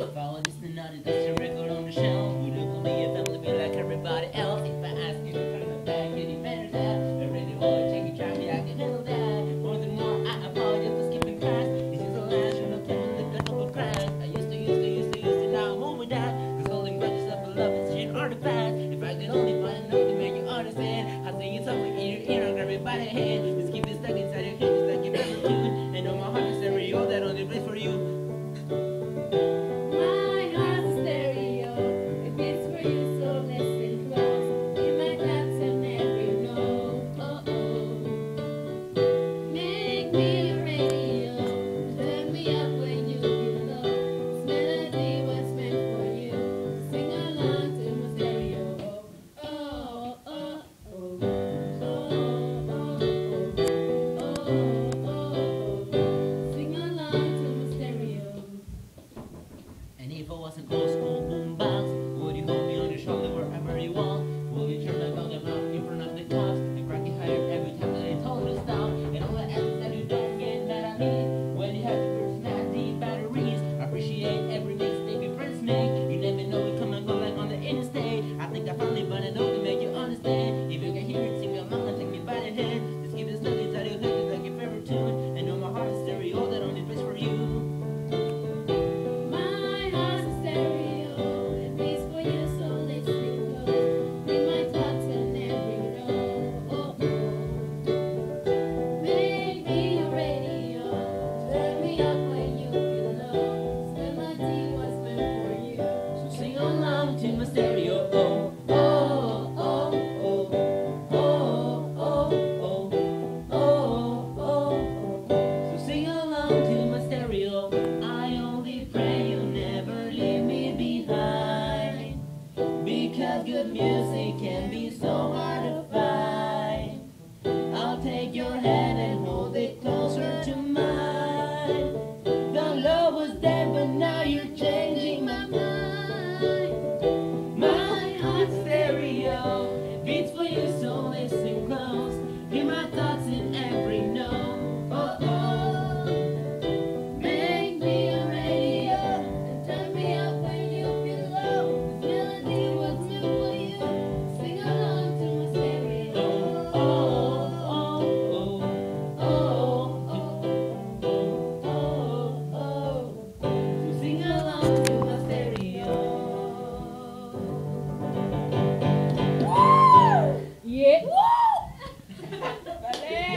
If I was listening on it, that's a record on the shelf. Would you call me a family be like everybody else? If I ask you to turn the back, get it better that. I really want to take it, try me, I can handle that. More than more, I apologize for skipping class. This is the last one, I'm telling the couple of cracks. I used to, now I'm over that. Cause holding grudges up for love is shit artifact. If I could only find enough to make you understand, I say it's something in your ear, I'll grab it by the hand. Just keep it stuck inside your head, just like your favorite tune. And on my heart is stereo, that only plays for you. And if I was an old school boombox, would you hold me on your shoulder wherever you want? Will you turn my dog around in front of the cops and crack your head every time that I told you to stop? And all the answers that you don't get mad at me when you have to burst mad deep batteries. I appreciate every mistake your friends make. You never know we come and go like on the interstate. I think I finally found a note to make you understand. If you can hear it, sing along and take me by the hand. Just keep it stuck inside your head, just like your favorite tune. And know my heart is stereo, that only plays for you. To my stereo, oh, oh, oh, oh, oh, oh, oh, oh, oh. So sing along to my stereo. I only pray you'll never leave me behind, because good music can be